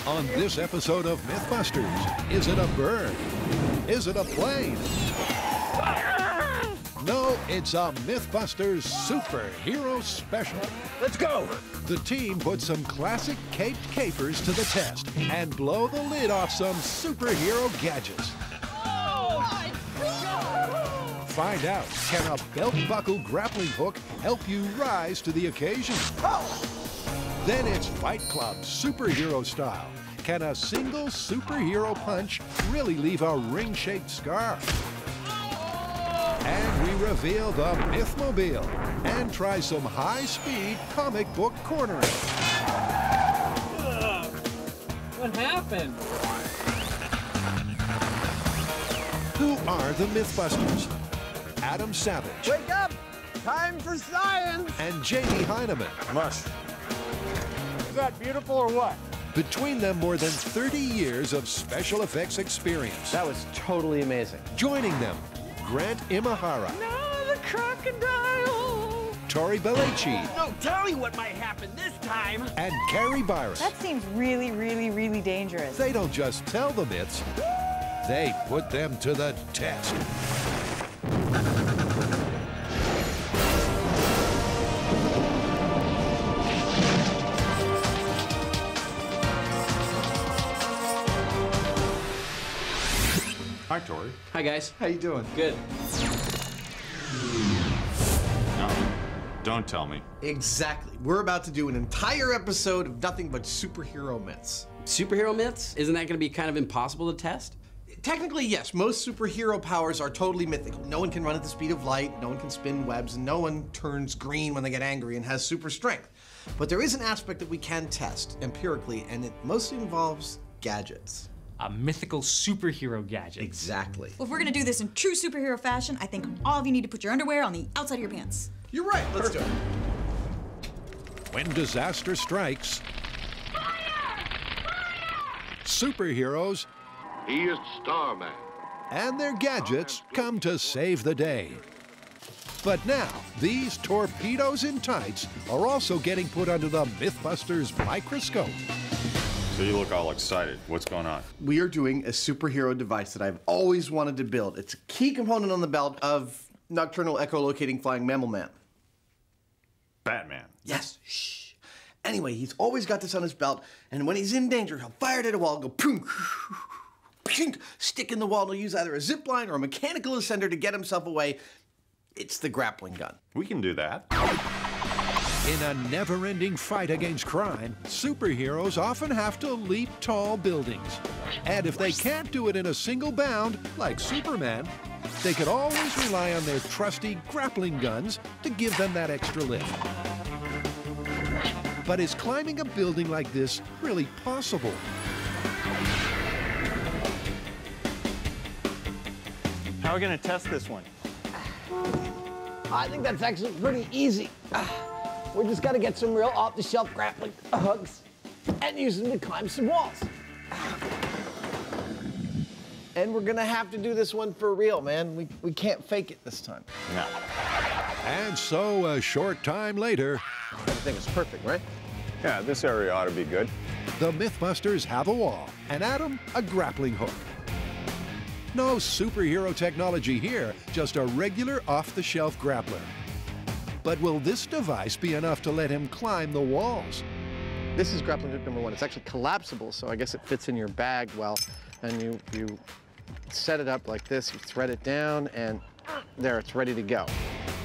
On this episode of MythBusters, is it a bird? Is it a plane? No, it's a MythBusters superhero special. Let's go! The team put some classic caped capers to the test and blow the lid off some superhero gadgets. Oh my God! Find out, can a belt buckle grappling hook help you rise to the occasion? Oh. Then it's Fight Club superhero style. Can a single superhero punch really leave a ring-shaped scar? And we reveal the Mythmobile and try some high-speed comic book cornering. What happened? Who are the Mythbusters? Adam Savage. Wake up! Time for science! And Jamie Heineman. Mush. Is that beautiful or what? Between them, more than 30 years of special effects experience. That was totally amazing. Joining them, Grant Imahara. No, the crocodile! Tori Belleci. No, tell me what might happen this time! And Carrie Byron. That seems really, really, really dangerous. They don't just tell the myths, they put them to the test. Hi, Tori. Hi, guys. How you doing? Good. No, don't tell me. Exactly. We're about to do an entire episode of nothing but superhero myths. Superhero myths? Isn't that going to be kind of impossible to test? Technically, yes. Most superhero powers are totally mythical. No one can run at the speed of light, no one can spin webs, and no one turns green when they get angry and has super strength. But there is an aspect that we can test empirically, and it mostly involves gadgets. A mythical superhero gadget. Exactly. Well, if we're gonna do this in true superhero fashion, I think all of you need to put your underwear on the outside of your pants. You're right. Let's do it. When disaster strikes, superheroes He is Starman. and their gadgets come to save the day. But now, these torpedoes in tights are also getting put under the MythBusters microscope. So you look all excited. What's going on? We are doing a superhero device that I've always wanted to build. It's a key component on the belt of nocturnal echolocating flying mammal man. Batman. Yes. Shh. Anyway, he's always got this on his belt, and when he's in danger, he'll fire it at a wall, go poom, pshink, stick in the wall, and he'll use either a zip line or a mechanical ascender to get himself away. It's the grappling gun. We can do that. In a never-ending fight against crime, superheroes often have to leap tall buildings. And if they can't do it in a single bound, like Superman, they can always rely on their trusty grappling guns to give them that extra lift. But is climbing a building like this really possible? How are we going to test this one? I think that's actually pretty easy. We just gotta get some real off-the-shelf grappling hooks and use them to climb some walls. And we're gonna have to do this one for real, man. We can't fake it this time. No. And so, a short time later, Everything is perfect, right? Yeah, this area ought to be good. the Mythbusters have a wall, and Adam a grappling hook. No superhero technology here, just a regular off-the-shelf grappler. But will this device be enough to let him climb the walls? This is grappling hook number one. It's actually collapsible, so I guess it fits in your bag well. And you set it up like this, you thread it down, and there, it's ready to go.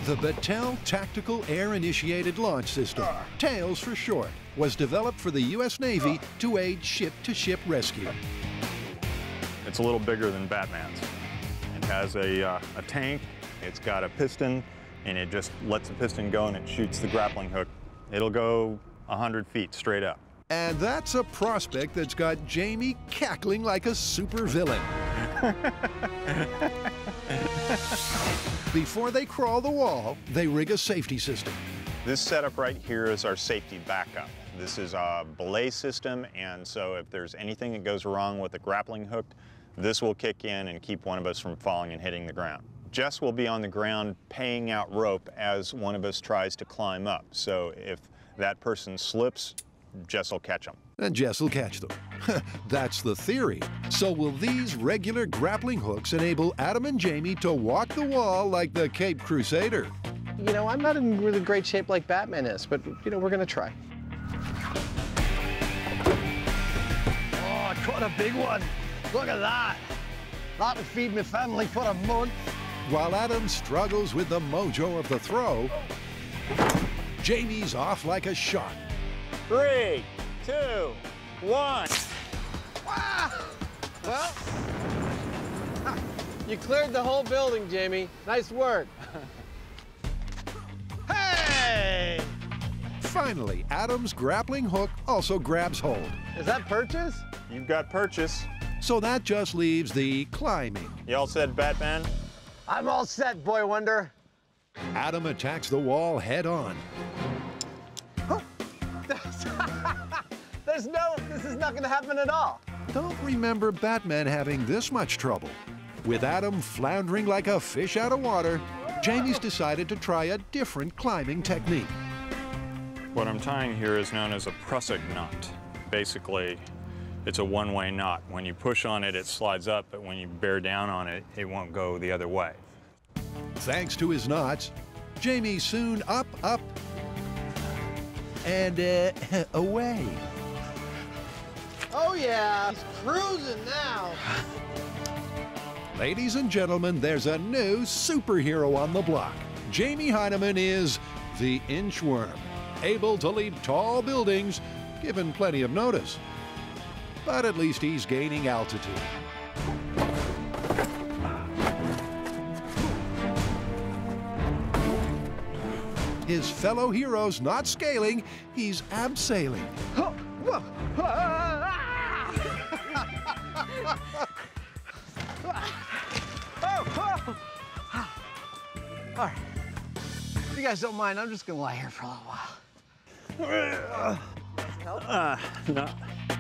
The Battelle Tactical Air-Initiated Launch System, TAILS for short, was developed for the U.S. Navy to aid ship-to-ship rescue. It's a little bigger than Batman's. It has a tank, it's got a piston, and it just lets the piston go and it shoots the grappling hook. It'll go 100 feet straight up. And that's a prospect that's got Jamie cackling like a supervillain. Before they crawl the wall, they rig a safety system. This setup right here is our safety backup. This is a belay system, and so if there's anything that goes wrong with the grappling hook, this will kick in and keep one of us from falling and hitting the ground. Jess will be on the ground paying out rope as one of us tries to climb up. So if that person slips, Jess will catch them. And Jess will catch them. That's the theory. So will these regular grappling hooks enable Adam and Jamie to walk the wall like the Cape Crusader? You know, I'm not in really great shape like Batman is, but, you know, we're gonna try. Oh, I caught a big one. Look at that. That would feed my family for a month. While Adam struggles with the mojo of the throw, Jamie's off like a shot. 3, 2, 1. Ah! Well, you cleared the whole building, Jamie. Nice work. Hey! Finally, Adam's grappling hook also grabs hold. Is that purchase? You've got purchase. So that just leaves the climbing. You all said Batman? I'm all set, Boy Wonder. Adam attacks the wall head on. This is not gonna happen at all. Don't remember Batman having this much trouble. With Adam floundering like a fish out of water, Jamie's decided to try a different climbing technique. What I'm tying here is known as a prusik knot. Basically, it's a one-way knot. When you push on it, it slides up, but when you bear down on it, it won't go the other way. Thanks to his knots, Jamie soon up, and away. Oh, yeah. He's cruising now. Ladies and gentlemen, there's a new superhero on the block. Jamie Heineman is the inchworm, able to leap tall buildings, given plenty of notice. But at least he's gaining altitude. His fellow hero's not scaling, he's abseiling. All right. If you guys don't mind, I'm just gonna lie here for a little while. No.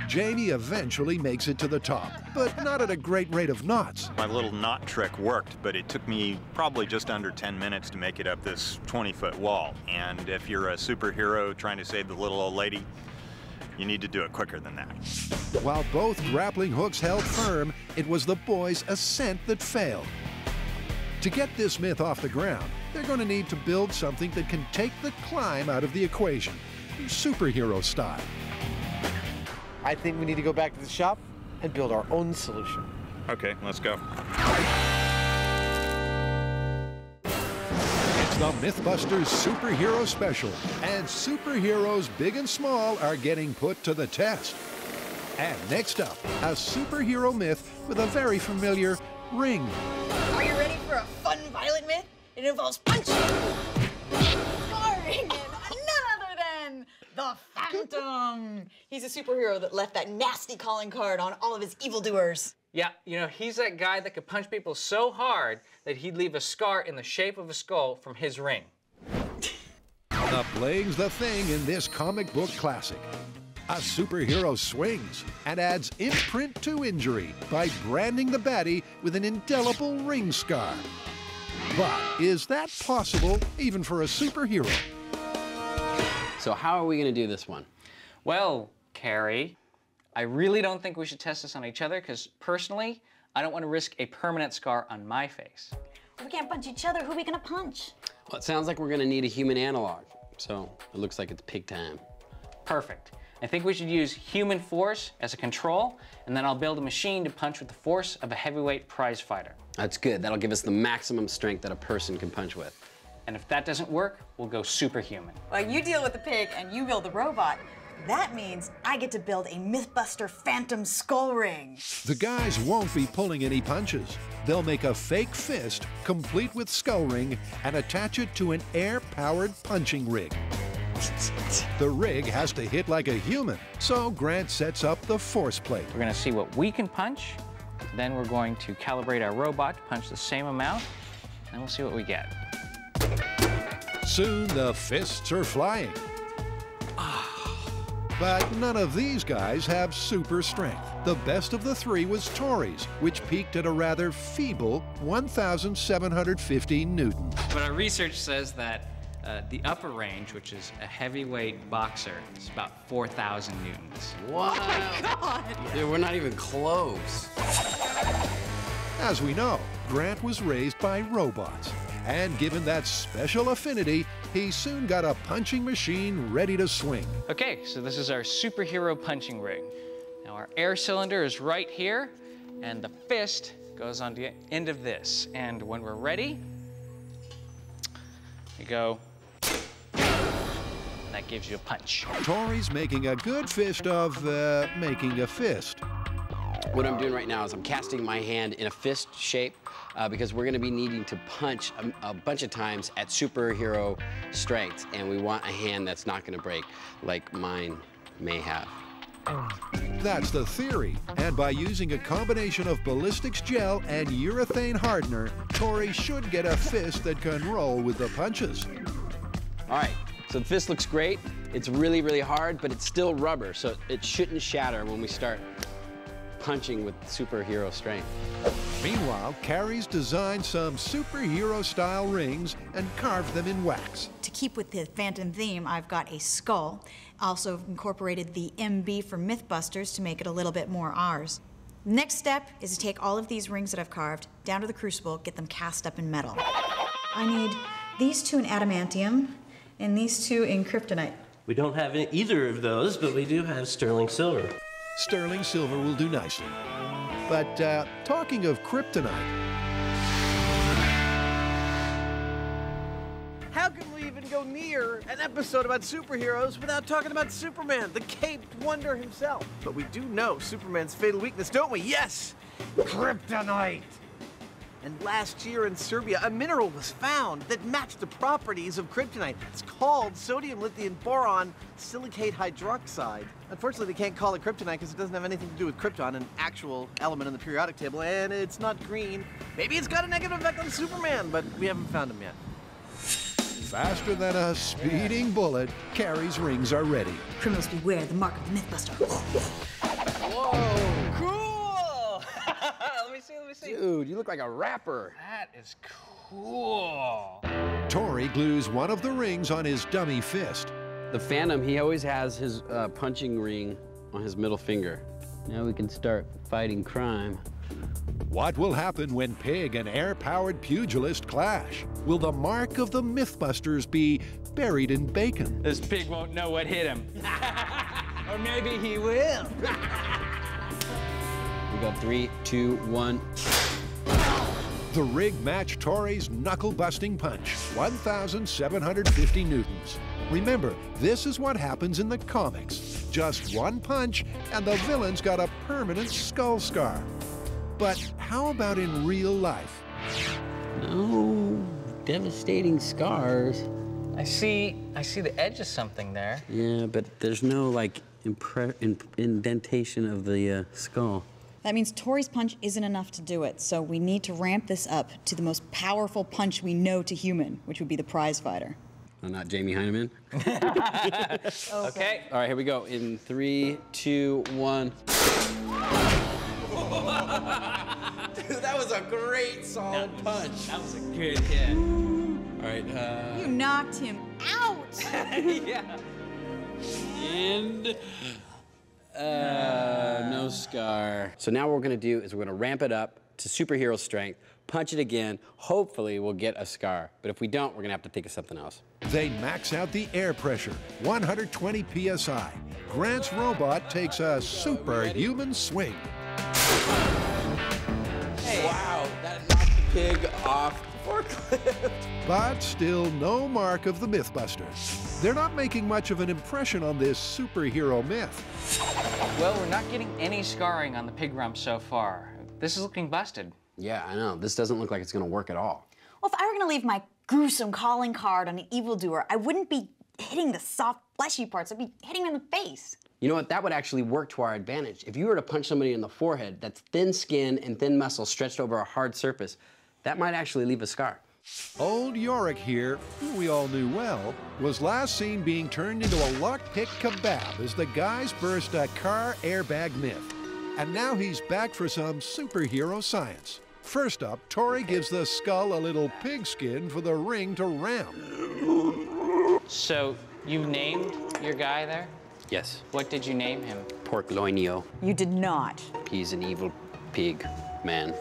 Jamie eventually makes it to the top, but not at a great rate of knots. My little knot trick worked, but it took me probably just under 10 minutes to make it up this 20-foot wall. And if you're a superhero trying to save the little old lady, you need to do it quicker than that. While both grappling hooks held firm, it was the boys' ascent that failed. To get this myth off the ground, they're going to need to build something that can take the climb out of the equation, superhero style. I think we need to go back to the shop and build our own solution. Okay, let's go. It's the MythBusters Superhero Special, and superheroes big and small are getting put to the test. And next up, a superhero myth with a very familiar ring. Are you ready for a fun, violent myth? It involves punching, scarring, and none other than the Phantom. He's a superhero that left that nasty calling card on all of his evildoers. Yeah, you know, he's that guy that could punch people so hard that he'd leave a scar in the shape of a skull from his ring. The bling's the thing in this comic book classic. A superhero swings and adds imprint to injury by branding the baddie with an indelible ring scar. But is that possible even for a superhero? So how are we going to do this one? Well, Carrie, I really don't think we should test this on each other because personally, I don't want to risk a permanent scar on my face. We can't punch each other. Who are we gonna punch? Well, it sounds like we're going to need a human analog. So it looks like it's pig time. Perfect. I think we should use human force as a control, and then I'll build a machine to punch with the force of a heavyweight prize fighter. That's good. That'll give us the maximum strength that a person can punch with. And if that doesn't work, we'll go superhuman. Well, you deal with the pig and you build the robot. That means I get to build a MythBuster Phantom skull ring. The guys won't be pulling any punches. They'll make a fake fist, complete with skull ring, and attach it to an air-powered punching rig. The rig has to hit like a human, so Grant sets up the force plate. We're gonna see what we can punch, then we're going to calibrate our robot to punch the same amount, and we'll see what we get. Soon the fists are flying. But none of these guys have super strength. The best of the three was Tori's, which peaked at a rather feeble 1,750 newtons. But our research says that The upper range, which is a heavyweight boxer, is about 4,000 newtons. Wow. Oh my God! Dude, we're not even close. As we know, Grant was raised by robots. And given that special affinity, he soon got a punching machine ready to swing. Okay, so this is our superhero punching ring. Now our air cylinder is right here, and the fist goes on the end of this. And when we're ready, you go, and that gives you a punch. Tori's making a good fist of, making a fist. What I'm doing right now is I'm casting my hand in a fist shape because we're going to be needing to punch a bunch of times at superhero strength, and we want a hand that's not going to break like mine may have. That's the theory. And by using a combination of ballistics gel and urethane hardener, Tori should get a fist that can roll with the punches. All right, so the fist looks great. It's really, really hard, but it's still rubber, so it shouldn't shatter when we start punching with superhero strength. Meanwhile, Carrie's designed some superhero-style rings and carved them in wax. To keep with the Phantom theme, I've got a skull. Also incorporated the MB from MythBusters to make it a little bit more ours. Next step is to take all of these rings that I've carved down to the crucible, get them cast up in metal. I need these two in adamantium and these two in kryptonite. We don't have either of those, but we do have sterling silver. Sterling silver will do nicely. But talking of kryptonite, How can we even go near an episode about superheroes without talking about Superman, the caped wonder himself? But we do know Superman's fatal weakness, don't we? Yes, kryptonite. And last year in Serbia, a mineral was found that matched the properties of kryptonite. It's called sodium lithium boron silicate hydroxide. Unfortunately, they can't call it kryptonite because it doesn't have anything to do with krypton, an actual element in the periodic table, and it's not green. Maybe it's got a negative effect on Superman, but we haven't found him yet. faster than a speeding bullet, Carrie's rings are ready. Criminals beware the mark of the Mythbuster. Whoa! Cool! Let me see. Dude, you look like a rapper. That is cool. Tori glues one of the rings on his dummy fist. The Phantom, he always has his punching ring on his middle finger. Now we can start fighting crime. What will happen when Pig and air-powered pugilist clash? Will the mark of the Mythbusters be buried in bacon? This pig won't know what hit him. Or maybe he will. We got 3, 2, 1. The rig matched Tori's knuckle-busting punch, 1,750 newtons. Remember, this is what happens in the comics. Just one punch, and the villain's got a permanent skull scar. But how about in real life? No devastating scars. I see the edge of something there. Yeah, but there's no, like, indentation of the skull. That means Tori's punch isn't enough to do it, so we need to ramp this up to the most powerful punch we know to human, which would be the prize fighter. Oh, not Jamie Heineman? Okay. All right, here we go. In 3, 2, 1. Dude, that was a great solid punch. That was a good hit. All right. You knocked him out! Yeah. And no scar. So now what we're gonna do is we're gonna ramp it up to superhero strength, punch it again, hopefully we'll get a scar. But if we don't, we're gonna have to think of something else. They max out the air pressure, 120 PSI. Grant's robot takes a superhuman swing. Hey. Wow, that knocked the pig off the forklift. But still no mark of the Mythbusters. They're not making much of an impression on this superhero myth. Well, we're not getting any scarring on the pig rump so far. This is looking busted. Yeah, I know. This doesn't look like it's gonna work at all. Well, if I were gonna leave my gruesome calling card on an evildoer, I wouldn't be hitting the soft, fleshy parts. I'd be hitting them in the face. You know what? That would actually work to our advantage. If you were to punch somebody in the forehead, that's thin skin and thin muscle stretched over a hard surface, that might actually leave a scar. Old Yorick here, who we all knew well, was last seen being turned into a lockpick kebab as the guys burst a car airbag myth. And now he's back for some superhero science. First up, Tori gives the skull a little pigskin for the ring to ram. So you named your guy there? Yes. What did you name him? Porcloinio. You did not. He's an evil pig man.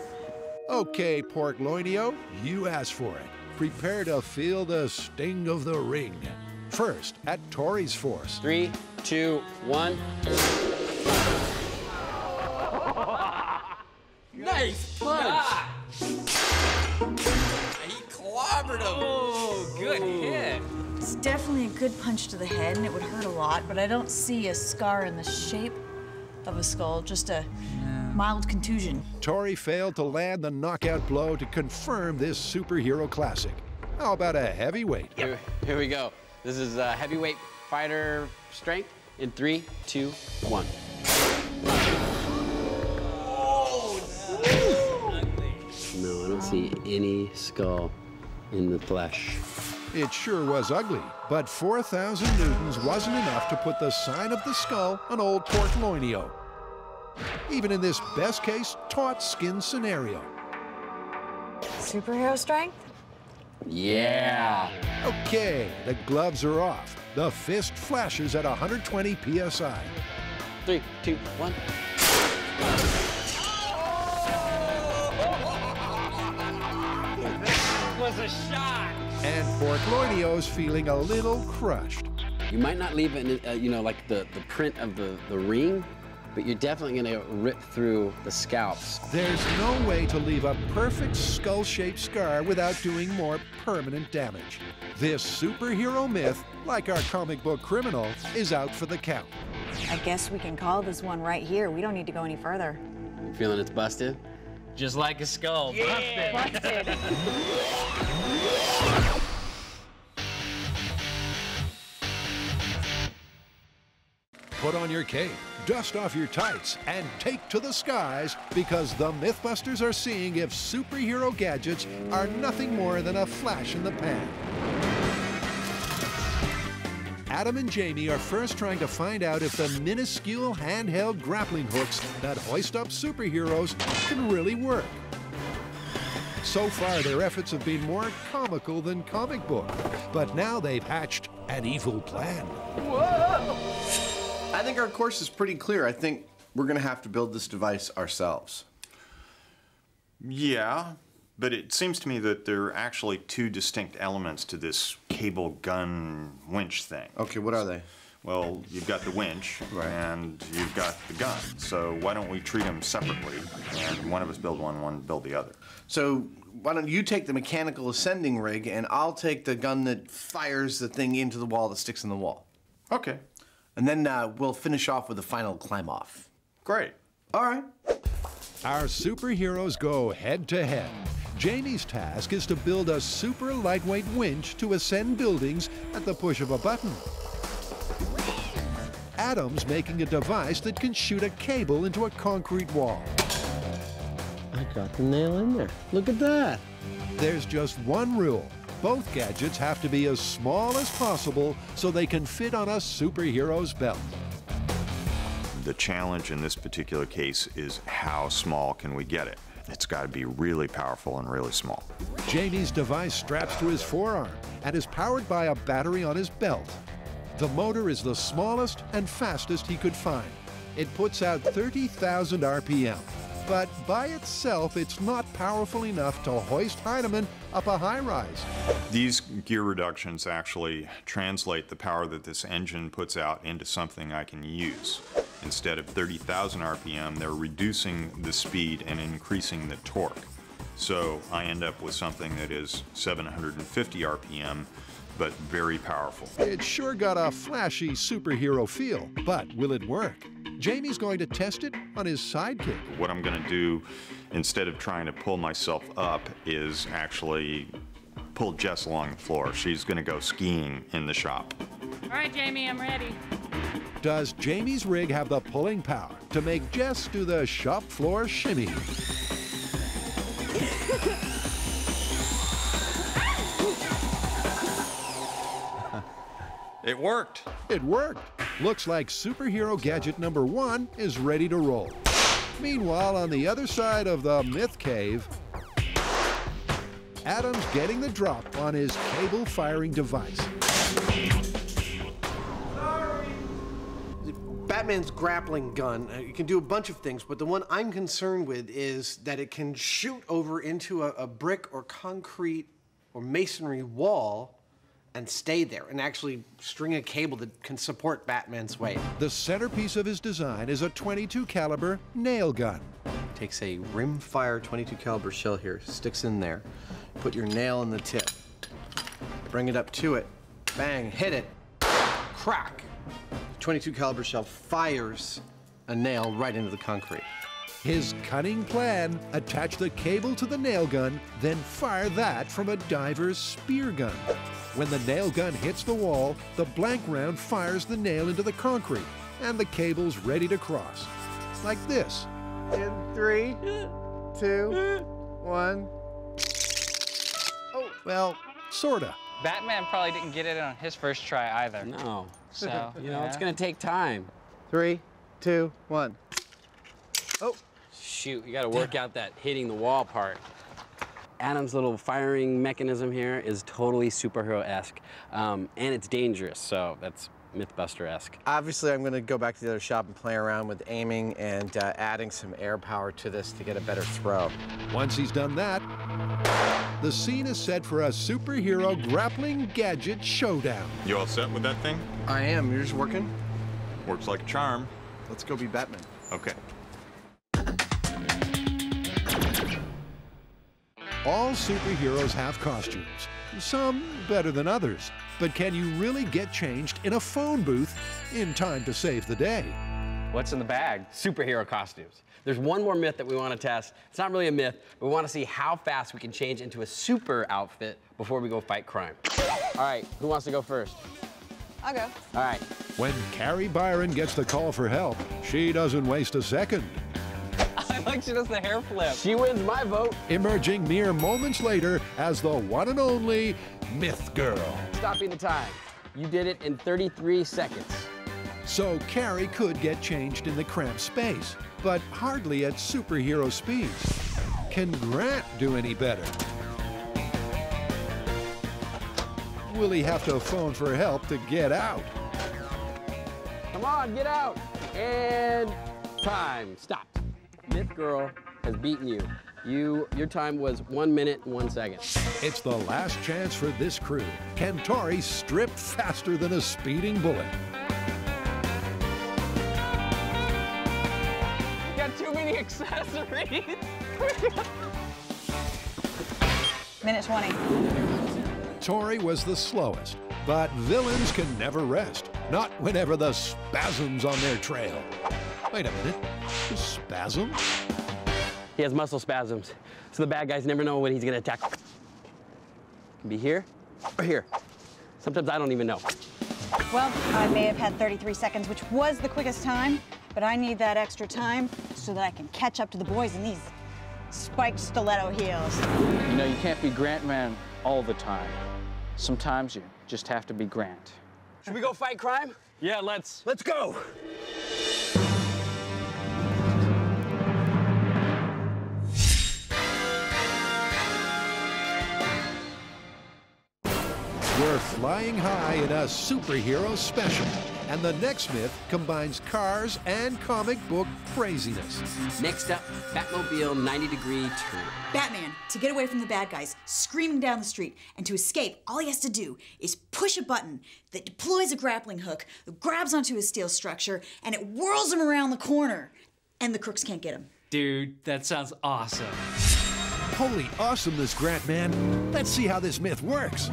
Okay, Porcloinio, you asked for it. Prepare to feel the sting of the ring. First, at Tori's force. 3, 2, 1. Nice punch! He clobbered him. Oh, good hit. It's definitely a good punch to the head, and it would hurt a lot, but I don't see a scar in the shape of a skull, just a mild contusion. Tori failed to land the knockout blow to confirm this superhero classic. How about a heavyweight? Here we go. This is heavyweight fighter strength in 3, 2, 1. No, I don't see any skull in the flesh. It sure was ugly, but 4,000 newtons wasn't enough to put the sign of the skull on old Porcloinio. Even in this best-case taut skin scenario. Superhero strength? Yeah. Okay, the gloves are off. The fist flashes at 120 psi. 3, 2, 1. Was a shot. And Porcloinio's feeling a little crushed. You might not leave it, you know, like the print of the ring, but you're definitely gonna rip through the scalps. There's no way to leave a perfect skull-shaped scar without doing more permanent damage. This superhero myth, like our comic book criminal, is out for the count. I guess we can call this one right here. We don't need to go any further. You feeling it's busted? Just like a skull. Yeah. Busted. Put on your cape, dust off your tights, and take to the skies, because the MythBusters are seeing if superhero gadgets are nothing more than a flash in the pan. Adam and Jamie are first trying to find out if the minuscule handheld grappling hooks that hoist up superheroes can really work. So far, their efforts have been more comical than comic book, but now they've hatched an evil plan. Whoa! I think our course is pretty clear. I think we're going to have to build this device ourselves. Yeah, but it seems to me that there are actually two distinct elements to this cable gun winch thing. Okay, what are they? Well, you've got the winch, right, and you've got the gun. So why don't we treat them separately, and one of us build one build the other. So why don't you take the mechanical ascending rig, and I'll take the gun that fires the thing into the wall that sticks in the wall. Okay. And then we'll finish off with the final climb off. Great. All right. Our superheroes go head-to-head. Jamie's task is to build a super lightweight winch to ascend buildings at the push of a button. Adam's making a device that can shoot a cable into a concrete wall. I got the nail in there. Look at that. There's just one rule. Both gadgets have to be as small as possible so they can fit on a superhero's belt. The challenge in this particular case is how small can we get it? It's got to be really powerful and really small. Jamie's device straps to his forearm and is powered by a battery on his belt. The motor is the smallest and fastest he could find. It puts out 30,000 RPM. But by itself, it's not powerful enough to hoist Heinemann up a high-rise. These gear reductions actually translate the power that this engine puts out into something I can use. Instead of 30,000 RPM, they're reducing the speed and increasing the torque. So I end up with something that is 750 RPM, but very powerful. It's sure got a flashy superhero feel, but will it work? Jamie's going to test it on his sidekick. What I'm going to do, instead of trying to pull myself up, is actually pull Jess along the floor. She's going to go skiing in the shop. All right, Jamie, I'm ready. Does Jamie's rig have the pulling power to make Jess do the shop floor shimmy? It worked. It worked. Looks like superhero gadget number 1 is ready to roll. Meanwhile, on the other side of the myth cave, Adam's getting the drop on his cable firing device. Batman's grappling gun, it can do a bunch of things, but the one I'm concerned with is that it can shoot over into a brick or concrete or masonry wall and stay there and actually string a cable that can support Batman's weight. The centerpiece of his design is a .22 caliber nail gun. Takes a rimfire .22 caliber shell here, sticks in there, put your nail in the tip, bring it up to it, bang, hit it, crack. .22 caliber shell fires a nail right into the concrete. His cunning plan: attach the cable to the nail gun, then fire that from a diver's spear gun. When the nail gun hits the wall, the blank round fires the nail into the concrete, and the cable's ready to cross. Like this. In 3, 2, 1. Oh, well, sorta. Batman probably didn't get it on his first try either. No. So, you know, it's gonna take time. 3, 2, 1. Oh. Shoot, you gotta work out that hitting the wall part. Adam's little firing mechanism here is totally superhero-esque, and it's dangerous, so that's MythBuster-esque. Obviously, I'm going to go back to the other shop and play around with aiming and adding some air power to this to get a better throw. Once he's done that, the scene is set for a superhero grappling gadget showdown. You all set with that thing? I am. You're just working? Works like a charm. Let's go be Batman. Okay. All superheroes have costumes, some better than others. But can you really get changed in a phone booth in time to save the day? What's in the bag? Superhero costumes. There's one more myth that we want to test. It's not really a myth, but we want to see how fast we can change into a super outfit before we go fight crime. All right, who wants to go first? I'll go. All right. When Carrie Byron gets the call for help, she doesn't waste a second. I like she does the hair flip. She wins my vote. Emerging mere moments later as the one and only Myth Girl. Stopping the time. You did it in 33 seconds. So Carrie could get changed in the cramped space, but hardly at superhero speeds. Can Grant do any better? Will he have to phone for help to get out? Come on, get out. And time. Stop. Myth Girl has beaten you. Your time was 1 minute and 1 second. It's the last chance for this crew. Can Tori strip faster than a speeding bullet? You got too many accessories. Minute 20. Tori was the slowest, but villains can never rest. Not whenever the spasm's on their trail. Wait a minute, spasm? He has muscle spasms, so the bad guys never know when he's gonna attack. Can be here or here. Sometimes I don't even know. Well, I may have had 33 seconds, which was the quickest time, but I need that extra time so that I can catch up to the boys in these spiked stiletto heels. You know, you can't be Grant Man all the time. Sometimes you just have to be Grant. Should we go fight crime? Yeah, let's go. We're flying high in a superhero special, and the next myth combines cars and comic book craziness. Next up, Batmobile 90-degree turn. Batman, to get away from the bad guys screaming down the street, and to escape, all he has to do is push a button that deploys a grappling hook, grabs onto his steel structure, and it whirls him around the corner. And the crooks can't get him. Dude, that sounds awesome. Holy awesomeness, Grant Man. Let's see how this myth works.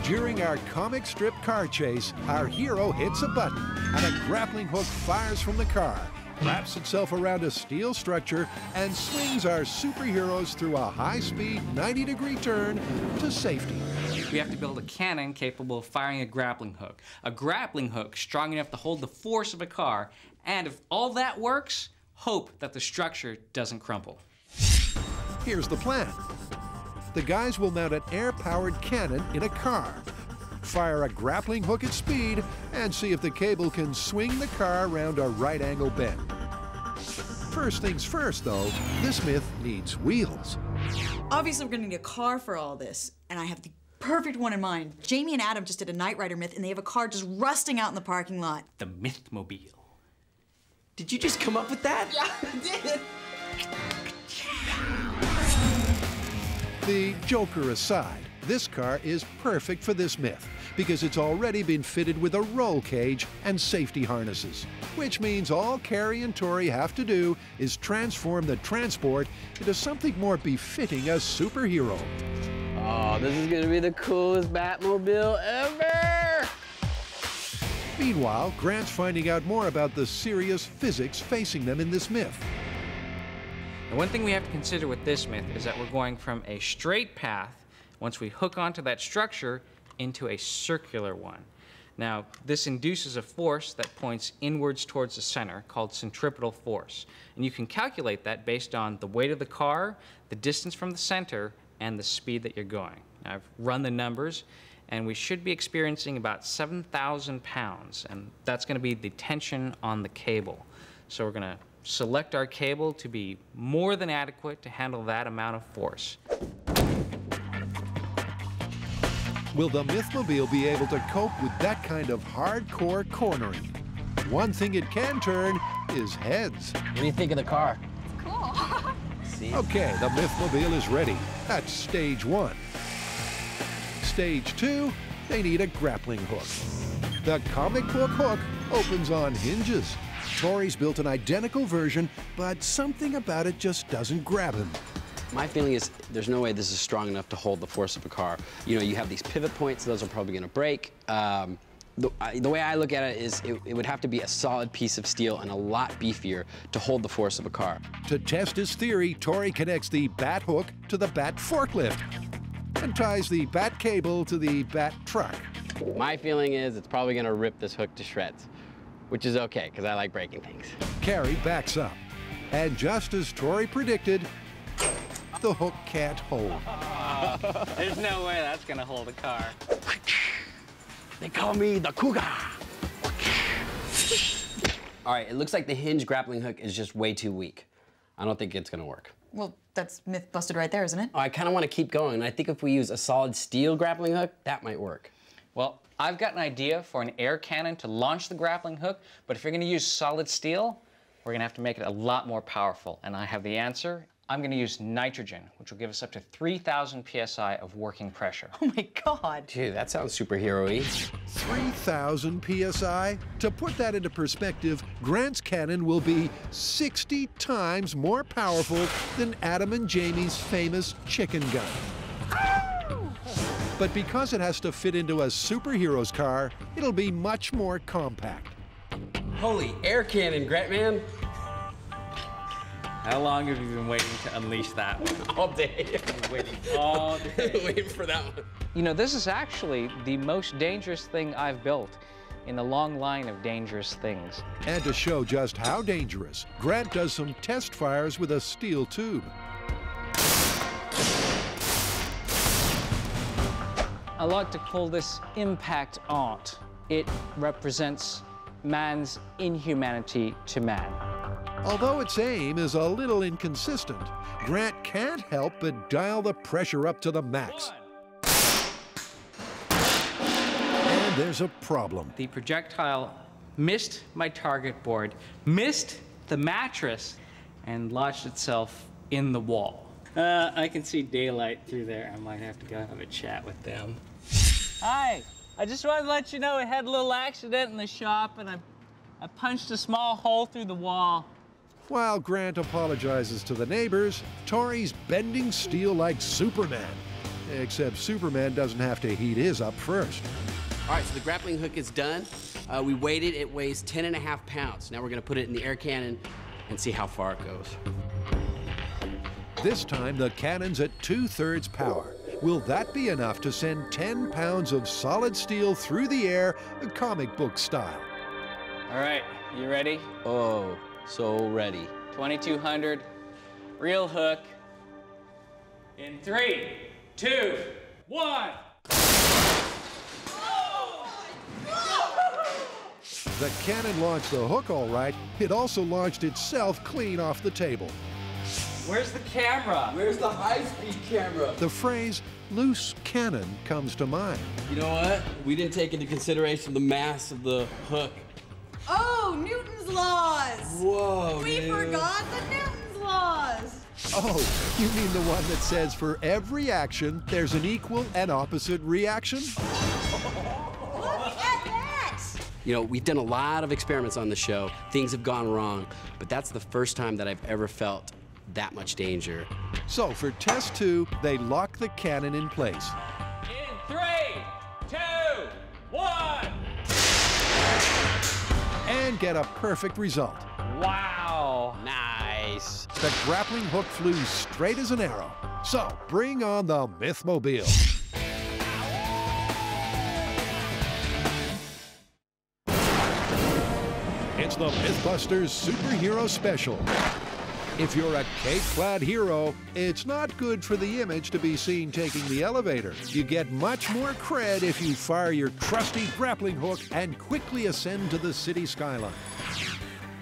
During our comic strip car chase, our hero hits a button and a grappling hook fires from the car, wraps itself around a steel structure, and swings our superheroes through a high-speed 90-degree turn to safety. We have to build a cannon capable of firing a grappling hook strong enough to hold the force of a car, and if all that works, hope that the structure doesn't crumple. Here's the plan. The guys will mount an air-powered cannon in a car, fire a grappling hook at speed, and see if the cable can swing the car around a right-angle bend. First things first, though, this myth needs wheels. Obviously, we're gonna need a car for all this, and I have the perfect one in mind. Jamie and Adam just did a Knight Rider myth, and they have a car just rusting out in the parking lot. The MythMobile. Did you just come up with that? Yeah, I did. The Joker aside, this car is perfect for this myth because it's already been fitted with a roll cage and safety harnesses, which means all Carrie and Tori have to do is transform the transport into something more befitting a superhero. Oh, this is gonna be the coolest Batmobile ever! Meanwhile, Grant's finding out more about the serious physics facing them in this myth. And one thing we have to consider with this myth is that we're going from a straight path, once we hook onto that structure, into a circular one. Now, this induces a force that points inwards towards the center called centripetal force. And you can calculate that based on the weight of the car, the distance from the center, and the speed that you're going. Now, I've run the numbers, and we should be experiencing about 7,000 pounds, and that's gonna be the tension on the cable. So we're gonna select our cable to be more than adequate to handle that amount of force. Will the Mythmobile be able to cope with that kind of hardcore cornering? One thing it can turn is heads. What do you think of the car? It's cool. See? Okay, the Mythmobile is ready. That's stage 1. Stage 2, they need a grappling hook. The comic book hook opens on hinges. Tori's built an identical version, but something about it just doesn't grab him. My feeling is there's no way this is strong enough to hold the force of a car. You know, you have these pivot points, those are probably gonna break. The way I look at it is it would have to be a solid piece of steel and a lot beefier to hold the force of a car. To test his theory, Tori connects the bat hook to the bat forklift and ties the bat cable to the bat truck. My feeling is it's probably gonna rip this hook to shreds, which is okay, because I like breaking things. Carrie backs up. And just as Tori predicted, the hook can't hold. There's no way that's gonna hold a car. They call me the Cougar. All right, it looks like the hinge grappling hook is just way too weak. I don't think it's gonna work. Well, that's myth busted right there, isn't it? Oh, I kind of want to keep going. I think if we use a solid steel grappling hook, that might work. Well, I've got an idea for an air cannon to launch the grappling hook, but if you're gonna use solid steel, we're gonna have to make it a lot more powerful, and I have the answer. I'm gonna use nitrogen, which will give us up to 3,000 PSI of working pressure. Oh my God. Dude, that sounds superhero-y. 3,000 PSI? To put that into perspective, Grant's cannon will be 60 times more powerful than Adam and Jamie's famous chicken gun. But because it has to fit into a superhero's car, it'll be much more compact. Holy air cannon, Grant man. How long have you been waiting to unleash that one? All day. Waiting all day. Waiting for that one. You know, this is actually the most dangerous thing I've built in a long line of dangerous things. And to show just how dangerous, Grant does some test fires with a steel tube. I like to call this impact art. It represents man's inhumanity to man. Although its aim is a little inconsistent, Grant can't help but dial the pressure up to the max. And there's a problem. The projectile missed my target board, missed the mattress, and lodged itself in the wall. I can see daylight through there. I might have to go have a chat with them. Hi, I just wanted to let you know I had a little accident in the shop and I punched a small hole through the wall. While Grant apologizes to the neighbors, Tori's bending steel like Superman. Except Superman doesn't have to heat his up first. All right, so the grappling hook is done. We weighed it. It weighs 10.5 pounds. Now we're gonna put it in the air cannon and see how far it goes. This time the cannon's at 2/3 power. Will that be enough to send 10 pounds of solid steel through the air, comic book style? All right, you ready? Oh, so ready. 2200, real hook. In 3, 2, 1. The cannon launched the hook all right. It also launched itself clean off the table. Where's the camera? Where's the high-speed camera? The phrase loose cannon comes to mind. You know what? We didn't take into consideration the mass of the hook. Oh, Newton's laws. Whoa, We forgot the Newton's laws. Oh, you mean the one that says for every action, there's an equal and opposite reaction? Look at that. You know, we've done a lot of experiments on the show. Things have gone wrong, but that's the first time that I've ever felt that much danger. So for test 2, they lock the cannon in place. In 3, 2, 1. And get a perfect result. Wow. Nice. The grappling hook flew straight as an arrow. So bring on the Mythmobile. It's the MythBusters Superhero Special. If you're a cape-clad hero, it's not good for the image to be seen taking the elevator. You get much more cred if you fire your trusty grappling hook and quickly ascend to the city skyline.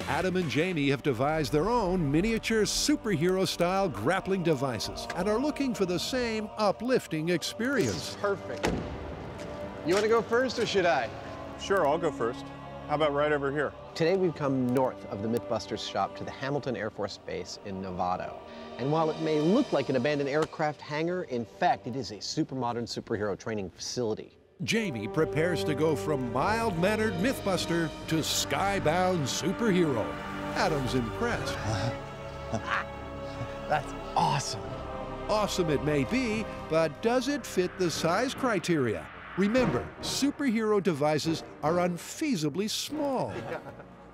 Adam and Jamie have devised their own miniature superhero-style grappling devices and are looking for the same uplifting experience. Perfect. You want to go first or should I? Sure, I'll go first. How about right over here? Today we've come north of the MythBusters shop to the Hamilton Air Force Base in Novato. And while it may look like an abandoned aircraft hangar, in fact, it is a super modern superhero training facility. Jamie prepares to go from mild-mannered Mythbuster to skybound superhero. Adam's impressed. That's awesome. Awesome it may be, but does it fit the size criteria? Remember, superhero devices are unfeasibly small.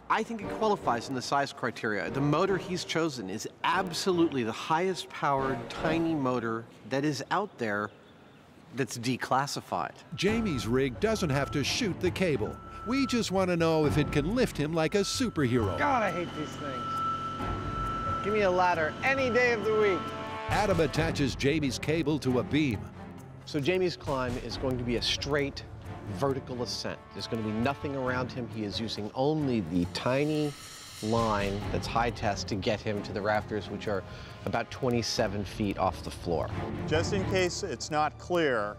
I think it qualifies in the size criteria. The motor he's chosen is absolutely the highest powered tiny motor that is out there that's declassified. Jamie's rig doesn't have to shoot the cable. We just want to know if it can lift him like a superhero. God, I hate these things. Give me a ladder any day of the week. Adam attaches Jamie's cable to a beam. So Jamie's climb is going to be a straight vertical ascent. There's going to be nothing around him. He is using only the tiny line that's high test to get him to the rafters, which are about 27 feet off the floor. Just in case it's not clear,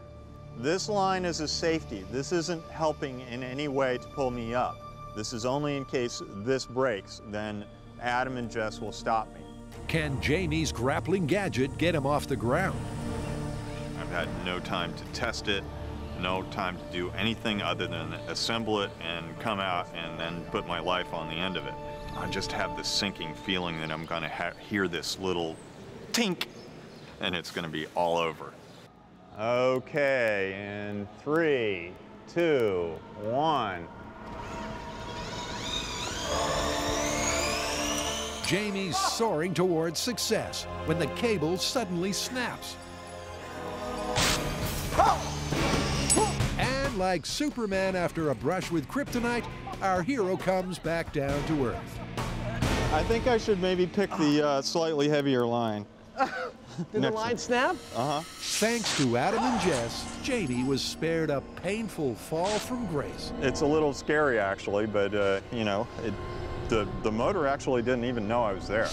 this line is a safety. This isn't helping in any way to pull me up. This is only in case this breaks, then Adam and Jess will stop me. Can Jamie's grappling gadget get him off the ground? I've had no time to test it, no time to do anything other than assemble it and come out and then put my life on the end of it. I just have this sinking feeling that I'm going to hear this little tink, and it's going to be all over. Okay, in 3, 2, 1. Jamie's soaring towards success when the cable suddenly snaps. And like Superman after a brush with kryptonite, our hero comes back down to earth. I think I should maybe pick the slightly heavier line. Did the line snap? Uh-huh. Thanks to Adam and Jess, Jamie was spared a painful fall from grace. It's a little scary, actually, but, you know, the motor actually didn't even know I was there,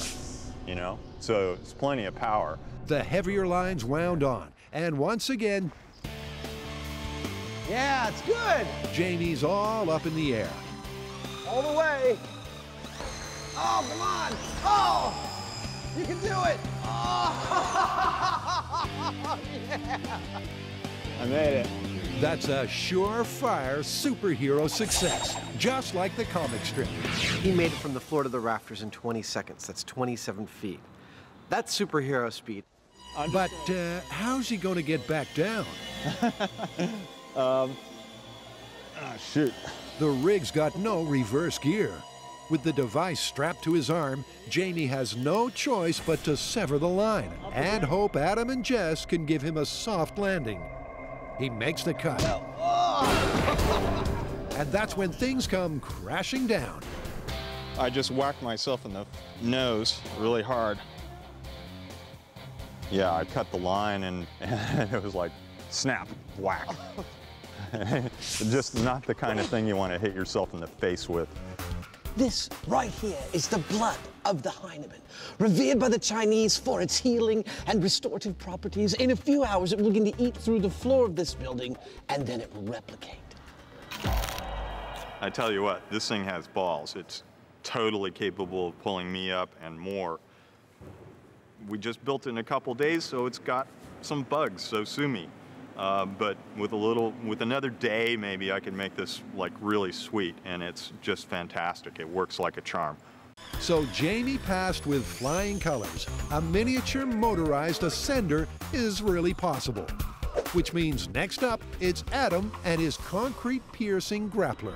you know? So it's plenty of power. The heavier lines wound on, and once again, Yeah, it's good. Jamie's all up in the air. All the way. Oh, come on. Oh, you can do it. Oh, yeah. I made it. That's a surefire superhero success, just like the comic strip. He made it from the floor to the rafters in 20 seconds. That's 27 feet. That's superhero speed. But how's he going to get back down? Oh, shoot. The rig's got no reverse gear. With the device strapped to his arm, Jamie has no choice but to sever the line and hope Adam and Jess can give him a soft landing. He makes the cut. And that's when things come crashing down. I just whacked myself in the nose really hard. Yeah, I cut the line and it was like snap, whack. Just not the kind of thing you want to hit yourself in the face with. This right here is the blood of the Heinemann, revered by the Chinese for its healing and restorative properties. In a few hours, it will begin to eat through the floor of this building, and then it will replicate. I tell you what, this thing has balls. It's totally capable of pulling me up and more. We just built it in a couple days, so it's got some bugs, so sue me. But with another day, maybe I could make this like really sweet, and it's just fantastic. It works like a charm. So Jamie passed with flying colors. A miniature motorized ascender is really possible. Which means next up, it's Adam and his concrete piercing grappler.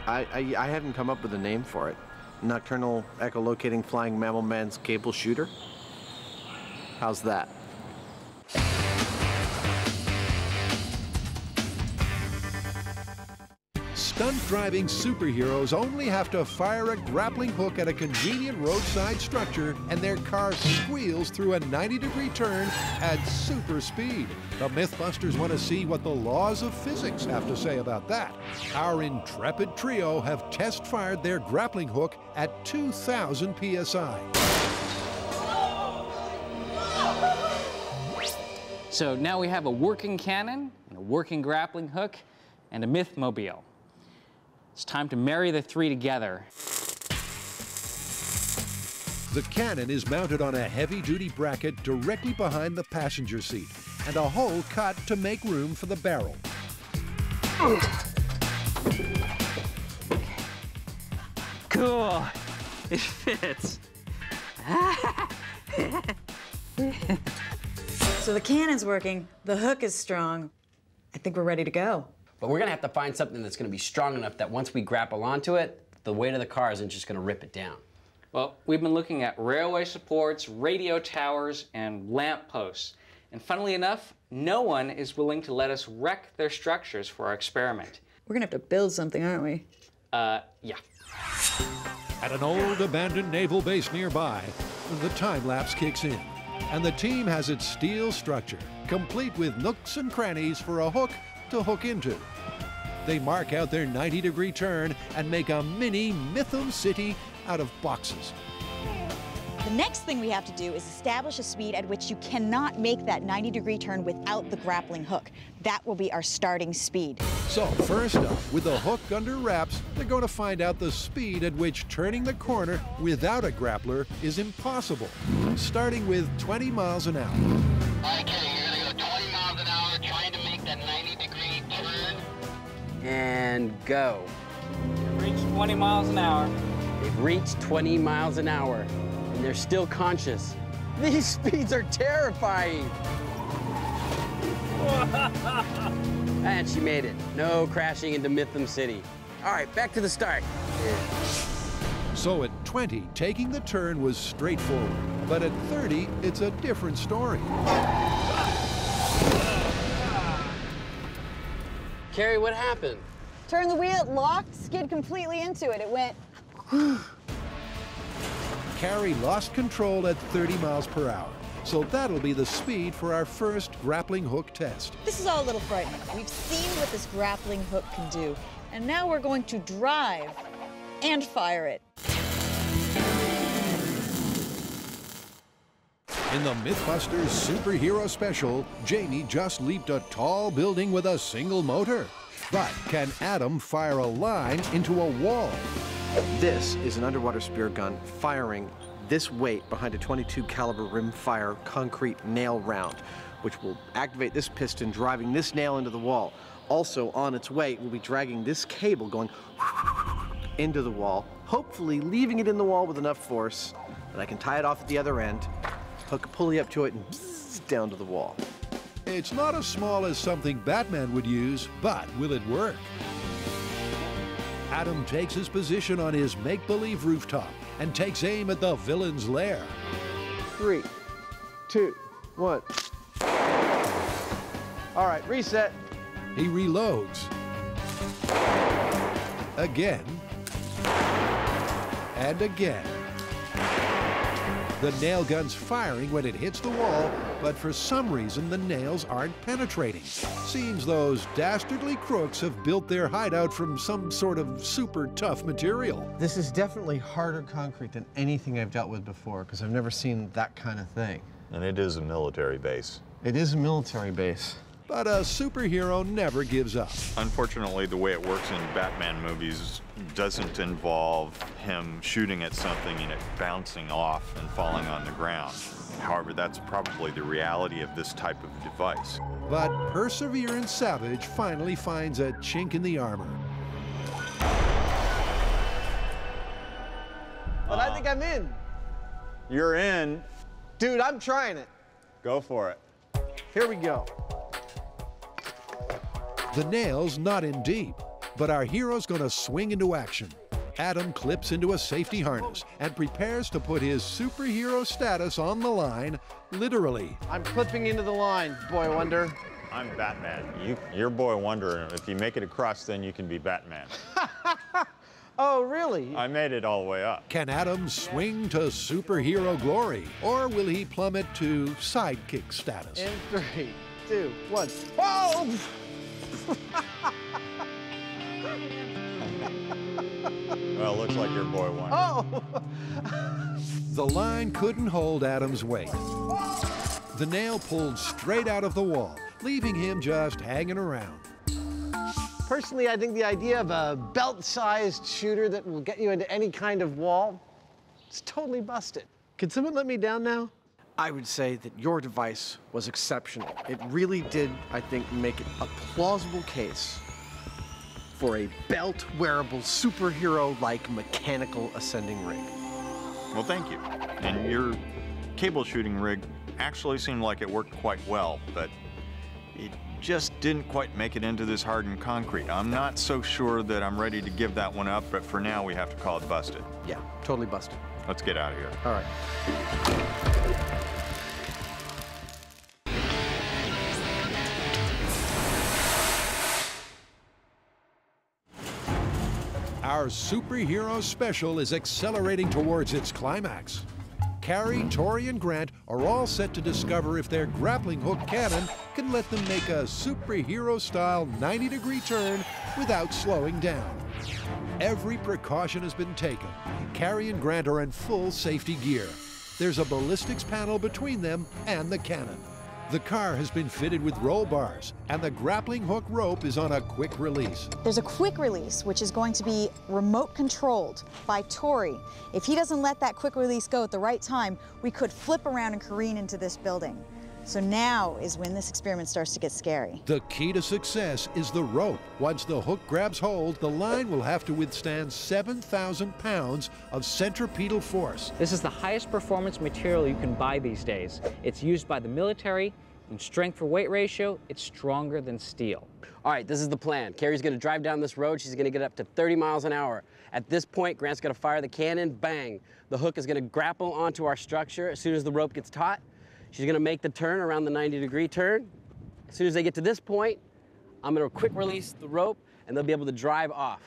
I haven't come up with a name for it. Nocturnal echolocating flying mammal man's cable shooter? How's that? Stunt-driving superheroes only have to fire a grappling hook at a convenient roadside structure and their car squeals through a 90-degree turn at super speed. The MythBusters want to see what the laws of physics have to say about that. Our intrepid trio have test-fired their grappling hook at 2,000 psi. So now we have a working cannon, and a working grappling hook, and a Mythmobile. It's time to marry the three together. The cannon is mounted on a heavy-duty bracket directly behind the passenger seat, and a hole cut to make room for the barrel. Cool. It fits. So the cannon's working, the hook is strong. I think we're ready to go. But we're gonna have to find something that's gonna be strong enough that once we grapple onto it, the weight of the car isn't just gonna rip it down. Well, we've been looking at railway supports, radio towers, and lamp posts. And funnily enough, no one is willing to let us wreck their structures for our experiment. We're gonna have to build something, aren't we? Yeah. At an old abandoned naval base nearby, the time-lapse kicks in, and the team has its steel structure, complete with nooks and crannies for a hook to hook into. They mark out their 90-degree turn and make a mini Mythum City out of boxes. The next thing we have to do is establish a speed at which you cannot make that 90-degree turn without the grappling hook. That will be our starting speed. So first up, with the hook under wraps, they're going to find out the speed at which turning the corner without a grappler is impossible, starting with 20 miles an hour. Okay, you're gonna go 20 miles an hour trying to make that 90-degree turn. And go. Reach 20 miles an hour. They've reached 20 miles an hour, and they're still conscious. These speeds are terrifying. And she made it. No crashing into Mythum City. All right, back to the start. So at 20, taking the turn was straightforward. But at 30, it's a different story. Carrie, what happened? Turn the wheel, it locked, skid completely into it. It went. Carrie lost control at 30 miles per hour. So that'll be the speed for our first grappling hook test. This is all a little frightening. We've seen what this grappling hook can do, and now we're going to drive and fire it. In the MythBusters Superhero Special, Jamie just leaped a tall building with a single motor. But can Adam fire a line into a wall? This is an underwater spear gun firing this weight behind a .22 caliber rimfire concrete nail round, which will activate this piston, driving this nail into the wall. Also, on its way, it will be dragging this cable going into the wall, hopefully leaving it in the wall with enough force that I can tie it off at the other end, hook a pulley up to it, and down to the wall. It's not as small as something Batman would use, but will it work? Adam takes his position on his make-believe rooftop and takes aim at the villain's lair. 3, 2, 1. All right, reset. He reloads. Again. And again. The nail gun's firing when it hits the wall, but for some reason the nails aren't penetrating. Seems those dastardly crooks have built their hideout from some sort of super tough material. This is definitely harder concrete than anything I've dealt with before, because I've never seen that kind of thing. And it is a military base. It is a military base. But a superhero never gives up. Unfortunately, the way it works in Batman movies doesn't involve him shooting at something and it bouncing off and falling on the ground. However, that's probably the reality of this type of device. But Perseverance Savage finally finds a chink in the armor. But I think I'm in. You're in. Dude, I'm trying it. Go for it. Here we go. The nail's not in deep, but our hero's gonna swing into action. Adam clips into a safety harness and prepares to put his superhero status on the line, literally. I'm clipping into the line, Boy Wonder. I'm Batman. You're Boy Wonder. If you make it across, then you can be Batman. Oh, really? I made it all the way up. Can Adam swing to superhero glory, or will he plummet to sidekick status? In 3, 2, 1. Oh! Well, it looks like you're Boy Wonder. Oh! The line couldn't hold Adam's weight. The nail pulled straight out of the wall, leaving him just hanging around. Personally, I think the idea of a belt-sized shooter that will get you into any kind of wall is totally busted. Can someone let me down now? I would say that your device was exceptional. It really did, I think, make it a plausible case for a belt-wearable, superhero-like mechanical ascending rig. Well, thank you. And your cable shooting rig actually seemed like it worked quite well, but it just didn't quite make it into this hardened concrete. I'm not so sure that I'm ready to give that one up, but for now we have to call it busted. Yeah, totally busted. Let's get out of here. All right. Our superhero special is accelerating towards its climax. Carrie, Tori, and Grant are all set to discover if their grappling hook cannon can let them make a superhero-style 90-degree turn without slowing down. Every precaution has been taken. Carrie and Grant are in full safety gear. There's a ballistics panel between them and the cannon. The car has been fitted with roll bars, and the grappling hook rope is on a quick release. There's a quick release, which is going to be remote controlled by Tori. If he doesn't let that quick release go at the right time, we could flip around and careen into this building. So now is when this experiment starts to get scary. The key to success is the rope. Once the hook grabs hold, the line will have to withstand 7,000 pounds of centripetal force. This is the highest performance material you can buy these days. It's used by the military. In strength for weight ratio, it's stronger than steel. All right, this is the plan. Carrie's gonna drive down this road. She's gonna get up to 30 miles an hour. At this point, Grant's gonna fire the cannon, bang. The hook is gonna grapple onto our structure. As soon as the rope gets taut, she's gonna make the turn around the 90-degree turn. As soon as they get to this point, I'm gonna quick release the rope and they'll be able to drive off.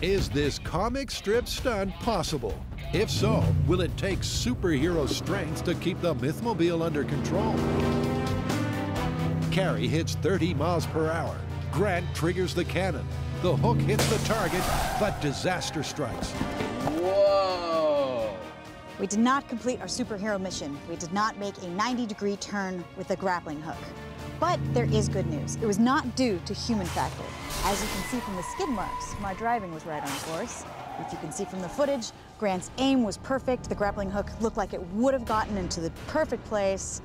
Is this comic strip stunt possible? If so, will it take superhero strength to keep the Mythmobile under control? Carrie hits 30 miles per hour. Grant triggers the cannon. The hook hits the target, but disaster strikes. Whoa! We did not complete our superhero mission. We did not make a 90-degree turn with a grappling hook. But there is good news. It was not due to human factor. As you can see from the skid marks, my driving was right on course. If you can see from the footage, Grant's aim was perfect. The grappling hook looked like it would have gotten into the perfect place,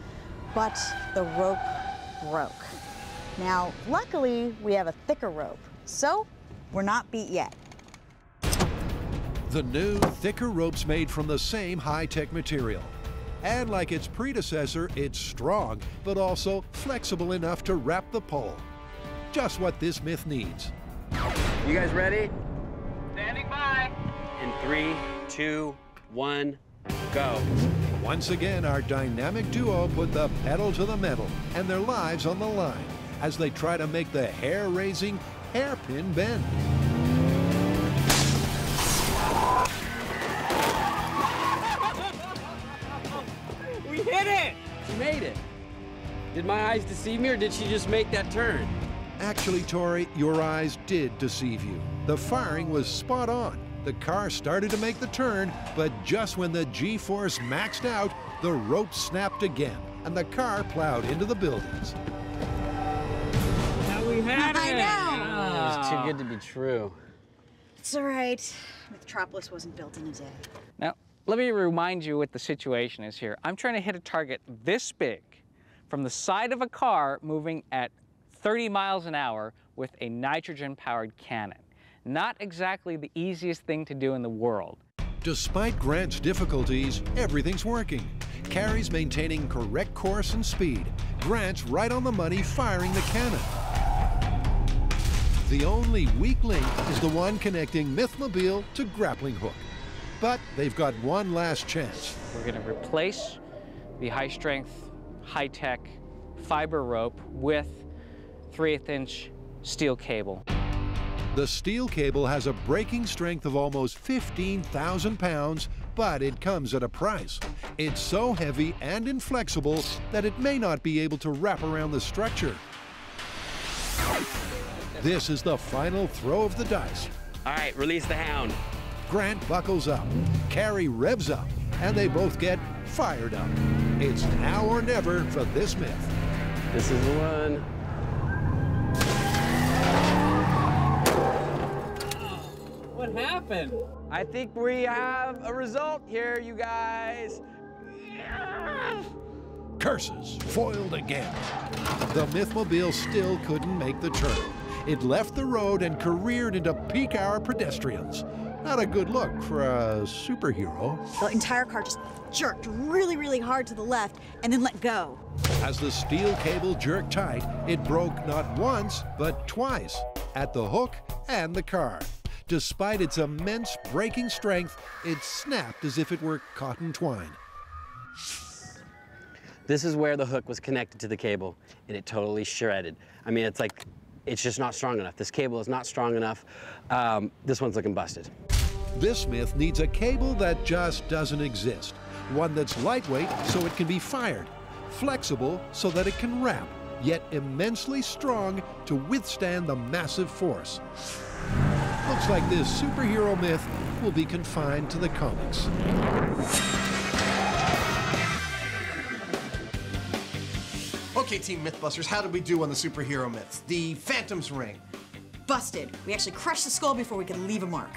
but the rope broke. Now, luckily, we have a thicker rope, so we're not beat yet. The new, thicker rope's made from the same high-tech material. And like its predecessor, it's strong, but also flexible enough to wrap the pole. Just what this myth needs. You guys ready? Standing by. In 3, 2, 1, go. Once again, our dynamic duo put the pedal to the metal and their lives on the line as they try to make the hair-raising hairpin bend. We hit it! She made it. Did my eyes deceive me or did she just make that turn? Actually, Tori, your eyes did deceive you. The firing was spot on. The car started to make the turn, but just when the G-force maxed out, the rope snapped again, and the car plowed into the buildings. Now we had it. I know. It was too good to be true. It's all right. Metropolis wasn't built in a day. Now, let me remind you what the situation is here. I'm trying to hit a target this big from the side of a car moving at 30 miles an hour with a nitrogen-powered cannon. Not exactly the easiest thing to do in the world. Despite Grant's difficulties, everything's working. Carrie's maintaining correct course and speed. Grant's right on the money firing the cannon. The only weak link is the one connecting Mythmobile to grappling hook. But they've got one last chance. We're going to replace the high-strength, high-tech fiber rope with 3/8 inch steel cable. The steel cable has a breaking strength of almost 15,000 pounds, but it comes at a price. It's so heavy and inflexible that it may not be able to wrap around the structure. This is the final throw of the dice. All right, release the hound. Grant buckles up, Carrie revs up, and they both get fired up. It's now or never for this myth. This is the one. What happened? I think we have a result here, you guys. Curses, foiled again. The Mythmobile still couldn't make the turn. It left the road and careered into peak hour pedestrians. Not a good look for a superhero. The entire car just jerked really, really hard to the left and then let go. As the steel cable jerked tight, it broke not once, but twice, at the hook and the car. Despite its immense braking strength, it snapped as if it were cotton twine. This is where the hook was connected to the cable, and it totally shredded. I mean, it's like, it's just not strong enough. This cable is not strong enough. This one's looking busted. This myth needs a cable that just doesn't exist. One that's lightweight so it can be fired, flexible so that it can wrap, yet immensely strong to withstand the massive force. Looks like this superhero myth will be confined to the comics. Okay, Team Mythbusters, how did we do on the superhero myths? The Phantom's Ring. Busted. We actually crushed the skull before we could leave a mark.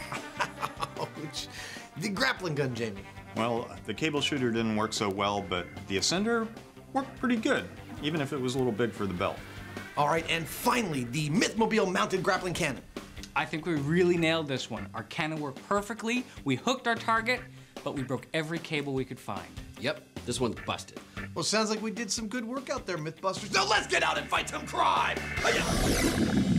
The grappling gun, Jamie. Well, the cable shooter didn't work so well, but the ascender worked pretty good, even if it was a little big for the belt. All right, and finally, the Mythmobile mounted grappling cannon. I think we really nailed this one. Our cannon worked perfectly, we hooked our target, but we broke every cable we could find. Yep, this one's busted. Well, sounds like we did some good work out there, Mythbusters. Now let's get out and fight some crime! Hiya!